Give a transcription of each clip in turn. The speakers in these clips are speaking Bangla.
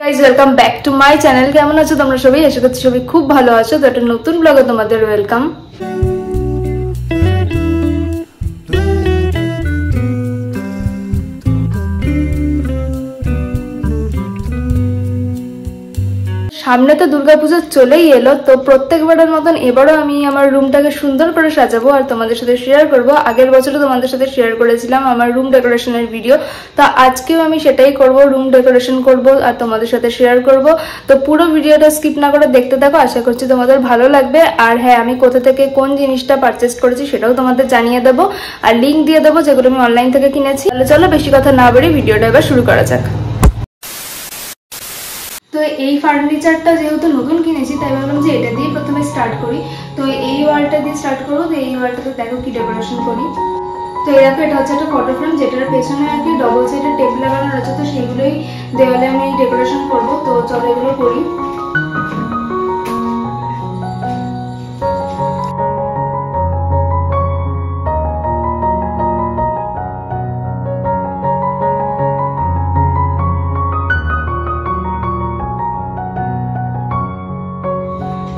Guys welcome back to my channel. কেমন আছো তোমরা সবাই? আশা করছি সবাই খুব ভালো আছো। তো একটা নতুন ব্লগে তোমাদের ওয়েলকাম। সামনে তো দুর্গাপূজা চলেই এলো, তো প্রত্যেকবারের মতন এবারও আমি আমার রুমটাকে সুন্দর করে সাজাবো আর তোমাদের সাথে শেয়ার করব। আগের বছরও তোমাদের সাথে শেয়ার করেছিলাম আমার রুম ডেকোরেশনের ভিডিও, তো আজকেও আমি সেটাই করব, রুম ডেকোরেশন করব আর তোমাদের সাথে শেয়ার করব। তো পুরো ভিডিওটা স্কিপ না করে দেখতে থাকো, আশা করছি তোমাদের ভালো লাগবে। আর হ্যাঁ, আমি কোথা থেকে কোন জিনিসটা পারচেস করেছি সেটাও তোমাদের জানিয়ে দেবো আর লিঙ্ক দিয়ে দেবো যেগুলো আমি অনলাইন থেকে কিনেছি। তাহলে চলো বেশি কথা না বাড়িয়ে ভিডিওটা এবার শুরু করা যাক। তো এই ফার্নিচারটা যেহেতু নতুন কিনেছি তাই ভাবলাম যে এটা দিয়ে প্রথমে স্টার্ট করি। তো এই ওয়ালটা দিয়ে স্টার্ট করবো। তো এই ওয়ালটাতে দেখো কি ডেকোরেশন করি। তো এই দেখো, এটা হচ্ছে একটা ফটো ফ্রেম যেটার পেছনে আর কি ডবল সাইডের টেপ লাগানো রয়েছে, তো সেগুলোই দেওয়ালে আমি ডেকোরেশন করবো। তো চলো এগুলো করি।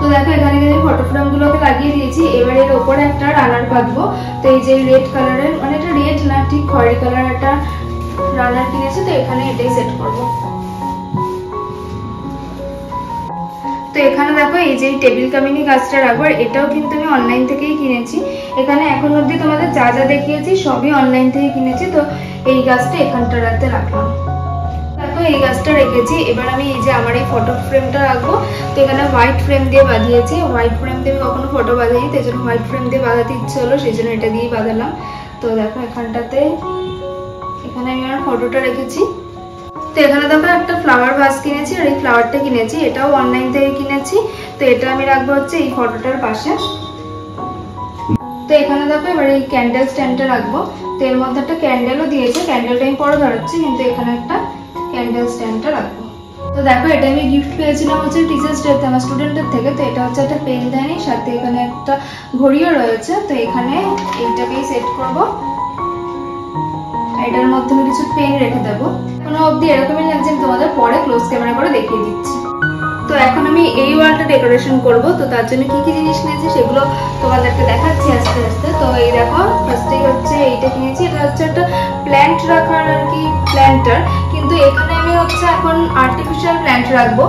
তো দেখো এখানে কিন্তু ফটো ফ্রেম গুলোকে লাগিয়ে দিয়েছি। এবার এর উপরে একটা রানার পাতবো। তো এই যে রেড কালারের, মানে এটা রেড না ঠিক খয়েরি কালার একটা রানার কিনেছি, তো এখানে এটাই সেট করব। তো এখানে দেখো এই যে টেবিল কামিনী গাছটা রাখবো, এটাও কিন্তু আমি অনলাইন থেকেই কিনেছি। এখানে এখন অবধি তোমাদের যা যা দেখিয়েছি সবই অনলাইন থেকে কিনেছি। তো এই গাছটা এখানটা রাখতে রাখলাম। এই গাছটা রেখেছি। এবার আমি এই যে আমার এই ফটো ফ্রেমটা রাখবো। তো এখানে হোয়াইট ফ্রেম দিয়ে বাঁধিয়েছি। হোয়াইট ফ্রেম দিয়ে কখনো ফটো বাঁধাইনি, তাই জন্য হোয়াইট ফ্রেম দিয়ে বাঁধাতে ইচ্ছে হলো, সেই জন্য এটা দিয়েই বাঁধালাম। তো দেখো এখানটাতে এখানে আমি আমার ফটোটা রেখেছি। তো এখানে দেখো একটা ফ্লাওয়ার ভাস কিনেছি আর এই ফ্লাওয়ারটা কিনেছি, এটাও অনলাইন থেকে কিনেছি। তো এটা আমি রাখবো হচ্ছে এই ফটোটার পাশে। তো এখানে দেখো এবার এই ক্যান্ডেল স্ট্যান্ডটা রাখবো। তো এর মধ্যে একটা ক্যান্ডেলও দিয়েছে, ক্যান্ডেলটা আমি পরে ধরাচ্ছি, কিন্তু এখানে একটা ক্যান্ডেল স্ট্যান্ডটা রাখবো। তো দেখো এটা আমি গিফট পেয়েছিলাম হচ্ছে টিচার্স ডেতে আমার স্টুডেন্টের থেকে। তো এটা হচ্ছে একটা পেন দেয়নি, সাথে এখানে একটা ঘড়িও রয়েছে। তো এখানে এইটাকেই সেট করব। এটার মধ্যে আমি কিছু পেন রেখে দেবো। এখনো অবধি এরকমই লাগছে, তোমাদের পরে ক্লোজ ক্যামেরা করে দেখিয়ে দিচ্ছি। তো এখন আমি এই ওয়ালটা ডেকোরেশন করব। তো তার জন্য কি কি জিনিস নিয়েছি সেগুলো তোমাদেরকে দেখাচ্ছি আস্তে আস্তে। তো এই দেখো ফার্স্টেই হচ্ছে এইটা কিনেছি, এটা হচ্ছে একটা প্ল্যান্ট রাখার আর কি প্ল্যান্টার, কিন্তু এখানে আমি হচ্ছে এখন আর্টিফিশিয়াল প্ল্যান্ট রাখবো,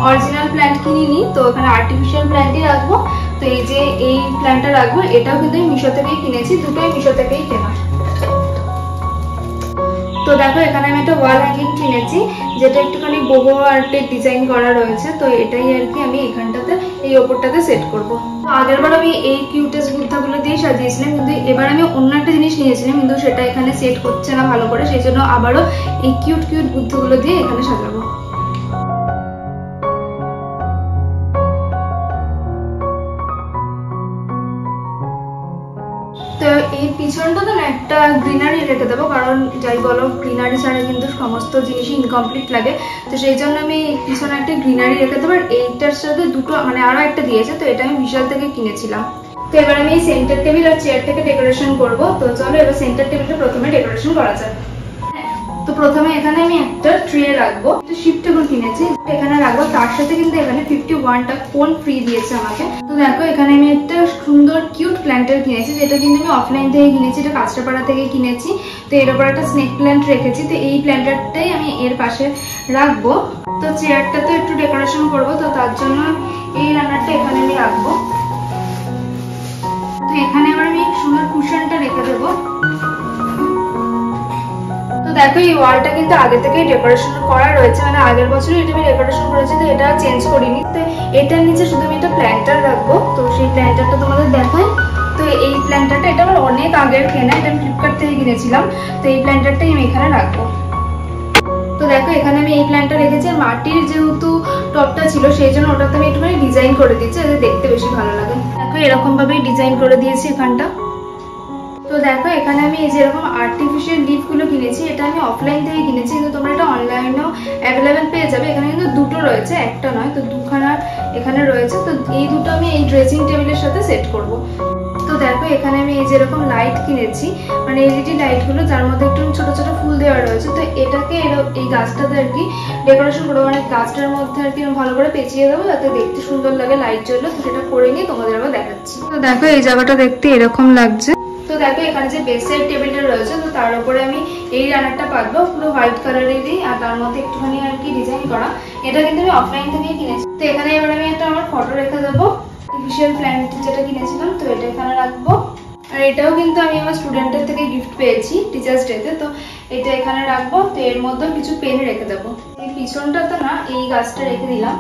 অরিজিনাল প্ল্যান্ট কিনিনি। তো এখানে আর্টিফিশিয়াল প্ল্যান্টই রাখবো। তো এই যে এই প্ল্যান্টটা রাখবো, এটাও কিন্তু আমি মিশো থেকেই কিনেছি, দুটোই মিশো থেকেই কেনা। তো দেখো এখানে আমি একটা ওয়াল হ্যাঙ্গিং কিনেছি যেটা একটুখানি বোবো আর্টের ডিজাইন করা রয়েছে। তো এটাই আর কি আমি এখানটাতে এই ওপরটাতে সেট করব। তো আগেরবার আমি এই কিউটেস বুদ্ধাগুলো দিয়ে সাজিয়েছিলাম, কিন্তু এবার আমি অন্য একটা জিনিস নিয়েছিলাম, কিন্তু সেটা এখানে সেট হচ্ছে না ভালো করে, সেই জন্য আবারও এই কিউট কিউট বুদ্ধগুলো দিয়ে এখানে সাজাবো। তো এই পিছনটাতে না একটা গ্রিনারি রেখে দেবো, কারণ যাই বলো গ্রিনারি ছাড়া কিন্তু সমস্ত জিনিসই ইনকমপ্লিট লাগে। তো সেই জন্য আমি পিছনে একটা গ্রিনারি রেখে দেবো। আর এইটার সাথে দুটো মানে আরো একটা দিয়েছে, তো এটা আমি বিশাল থেকে কিনেছিলাম। তো এবার আমি এই সেন্টার টেবিল আর চেয়ারটাকে ডেকোরেশন করবো। তো চলো এবার সেন্টার টেবিলটা প্রথমে ডেকোরেশন করা যাক। তো প্রথমে এখানে আমি একটা ট্রে রাখবো, একটা শিফট টেবিল কিনেছি এখানে রাখবো। তার সাথে কিন্তু এখানে 51টা কোন ফ্রি দিয়েছে আমাকে। তো দেখো এখানে আমি একটা সুন্দর কিউট প্ল্যান্টার কিনেছি, যেটা কিন্তু আমি অফলাইন থেকে কিনেছি, এটা কাঁচরাপাড়া থেকে কিনেছি। তো এর উপর একটা স্নেক প্ল্যান্ট রেখেছি। তো এই প্ল্যান্টারটাই আমি এর পাশে রাখবো। তো চেয়ারটাতে একটু ডেকোরেশন করবো, তো তার জন্য এই রান্নারটা এখানে আমি রাখবো। তো এখানে আবার আমি সুন্দর কুশনটা রেখে দেবো। তো দেখো এই ওয়ালটা কিন্তু আগে থেকেই ডেকোরেশন করা রয়েছে, মানে আগের বছরই এটা আমি ডেকোরেশন করেছি, তো এটা চেঞ্জ করিনি। তো এটার নিচে শুধু আমি একটা প্ল্যান্টার রাখবো। তো সেই প্ল্যান্টারটা তোমাদের দেখাই। তো এই প্ল্যান্টারটা এটা আমার অনেক আগের কেনা, এটা আমি ফ্লিপকার্ট থেকে কিনেছিলাম। তো এই প্ল্যান্টারটাই আমি এখানে রাখবো। তো দেখো এখানে আমি এই প্ল্যান্টটা রেখেছি, আর মাটির যেহেতু টপটা ছিল সেই জন্য ওটাতে আমি একটুখানি ডিজাইন করে দিচ্ছি, যাতে দেখতে বেশি ভালো লাগে। দেখো এরকম ভাবেই ডিজাইন করে দিয়েছি এখানটা। তো দেখো এখানে আমি এই যেরকম আর্টিফিশিয়াল লিফ গুলো কিনেছি, এটা আমি অফলাইন থেকে কিনেছি, কিন্তু তোমরা এটা অনলাইনেও অ্যাভেলেবেল পেয়ে যাবে। এখানে কিন্তু দুটো রয়েছে, একটা নয়, তো দুখানা এখানে রয়েছে। তো এই দুটো আমি এই ড্রেসিং টেবিলের সাথে সেট করব। তো দেখো এখানে আমি এই যেরকম লাইট কিনেছি, মানে এলইডি লাইট গুলো, যার মধ্যে একটু ছোট ছোট ফুল দেওয়া রয়েছে। তো এটাকে এই গাছটাতে আর কি ডেকোরেশন করবো, মানে গাছটার মধ্যে আর কি ভালো করে পেঁচিয়ে দেবো যাতে দেখতে সুন্দর লাগে, লাইট জ্বললে। তো সেটা করে নিয়ে তোমাদের আবার দেখাচ্ছি। তো দেখো এই জায়গাটা দেখতে এরকম লাগছে। তো দেখো এখানে যে বেসের টেবিলটা রয়েছে, তো তার উপরে আমি এই রানারটা পাতবো, পুরো হোয়াইট কালারেরই, আর তার মধ্যে একটুখানি আর কি ডিজাইন করা। এটা কিন্তু আমি অফলাইন থেকেই কিনেছি। তো এখানে এবার আমি একটা আমার ফটো রেখে দেবো, আর্টিফিশিয়াল প্ল্যান্ট যেটা কিনেছিলাম, তো এটা এখানে রাখবো। আর এটাও কিন্তু আমি আমার স্টুডেন্টের থেকে গিফট পেয়েছি টিচার্স ডেতে, তো এটা এখানে রাখবো। তো এর মধ্যে কিছু পেন রেখে দেবো। এই পিছনটাতে না এই গাছটা রেখে দিলাম,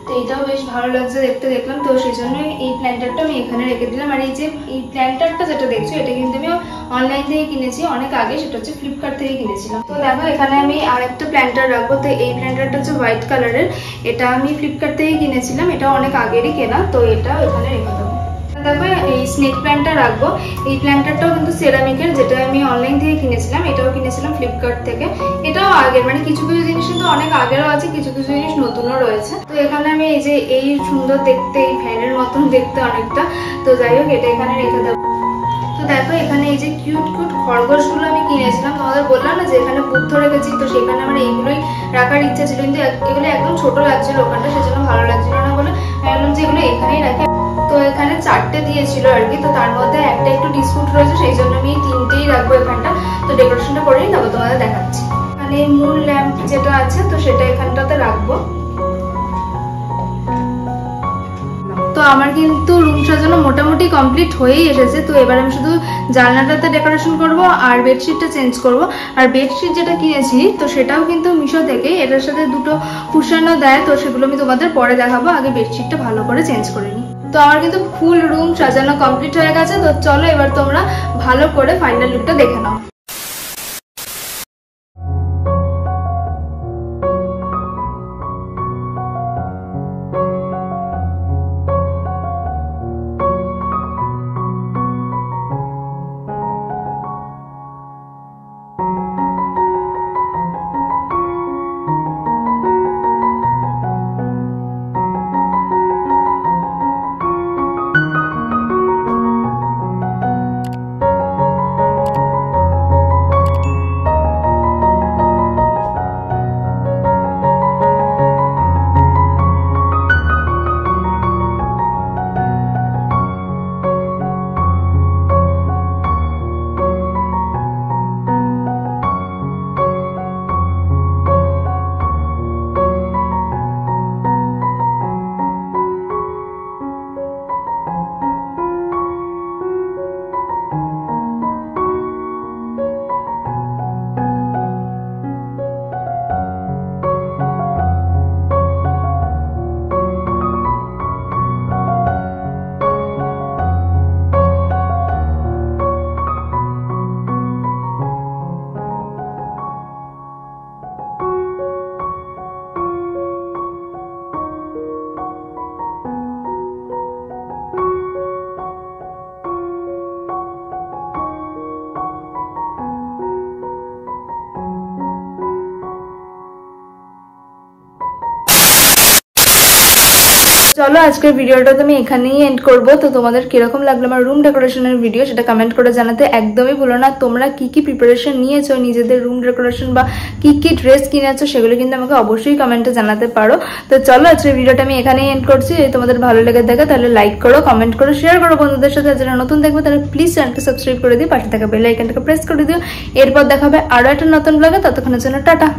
তো এটাও বেশ ভালো লাগছে দেখতে, দেখলাম। তো সেই জন্য এই প্ল্যান্টারটা আমি এখানে রেখে দিলাম। আর এই যে এই প্ল্যান্টারটা যেটা দেখছো, এটা কিন্তু আমি অনলাইন থেকে কিনেছি অনেক আগে, সেটা হচ্ছে ফ্লিপকার্ট থেকে কিনেছিলাম। তো দেখো এখানে আমি আরেকটা প্ল্যান্টার রাখবো। তো এই প্ল্যান্টারটা হচ্ছে হোয়াইট কালারের, এটা আমি ফ্লিপকার্ট থেকে কিনেছিলাম, এটা অনেক আগেরই কেনা। তো এটা এখানে রেখে দেবো। দেখো এই স্নেক প্ল্যান্টটা রাখবো। এই প্ল্যান্টারটাও কিন্তু সেরামিকের, যেটা আমি অনলাইন থেকে কিনেছিলাম, এটাও কিনেছিলাম ফ্লিপকার্ট থেকে। এটাও আগের, মানে কিছু কিছু জিনিস কিন্তু অনেক আগেরও আছে, কিছু কিছু জিনিস নতুনও রয়েছে। তো এখানে আমি এই যে এই সুন্দর দেখতে, এই ফ্যানের মতন দেখতে অনেকটা, তো যাই হোক এটা এখানে রেখে দেবো। তো দেখো এখানে এই যে কিউট কিউট খরগোশগুলো আমি কিনেছিলাম, তোমাদের বললাম না যে এখানে বুদ্ধ রেখেছি, তো সেখানে আমার এইগুলোই রাখার ইচ্ছা ছিল, কিন্তু এগুলো একদম ছোট লাগছিল ওখানটা, সেজন্য ভালো লাগছিল না বলে আমি ভাবলাম যে এগুলো এখানেই রাখি। তো এখানে 4টে দিয়েছিল আর কি, তো তার মধ্যে একটা একটু ডিসপুট রয়েছে, সেই জন্য আমি 3টেই রাখবো এখানটা। তো ডেকোরেশনটা করেই তারপর তোমাদের দেখাচ্ছি। মানে মূল ল্যাম্প যেটা আছে, তো সেটা এখানটাতে রাখবো। তো আমার কিন্তু রুম সাজানো মোটামুটি কমপ্লিট হয়েই এসেছে। তো এবার আমি শুধু জানলাটাতে ডেকোরেশন করব আর বেডশিটটা চেঞ্জ করব। আর বেডশিট যেটা কিনেছি, তো সেটাও কিন্তু মিশো থেকে, এটার সাথে দুটো কুশনও দেয়, তো সেগুলো আমি তোমাদের পরে দেখাবো। আগে বেডশিটটা ভালো করে চেঞ্জ করে নিই। তো আমার কিন্তু ফুল রুম সাজানো কমপ্লিট হয়ে গেছে। তো চলো এবার তোমরা ভালো করে ফাইনাল লুকটা দেখে নাও। চলো আজকের ভিডিওটা তো আমি এখানেই এন্ড করবো। তো তোমাদের কিরকম লাগলো আমার রুম ডেকোরেশনের ভিডিও, সেটা কমেন্ট করে জানাতে একদমই ভুলো না। তোমরা কি কি প্রিপারেশন নিয়েছো নিজেদের রুম ডেকোরেশন, বা কি কি ড্রেস কিনেছো, সেগুলো কিন্তু আমাকে অবশ্যই কমেন্টে জানাতে পারো। তো চলো আজকের ভিডিওটা আমি এখানেই এন্ড করছি। যদি তোমাদের ভালো লেগে থাকে তাহলে লাইক করো, কমেন্ট করো, শেয়ার করো বন্ধুদের সাথে। যারা নতুন দেখবে তাহলে প্লিজ চ্যানেলকে সাবস্ক্রাইব করে দিও, পাশে থাকা বেল আইকনটাকে প্রেস করে দিও। এরপর দেখাবে আরো একটা নতুন ব্লগে, ততক্ষণের জন্য টাটা।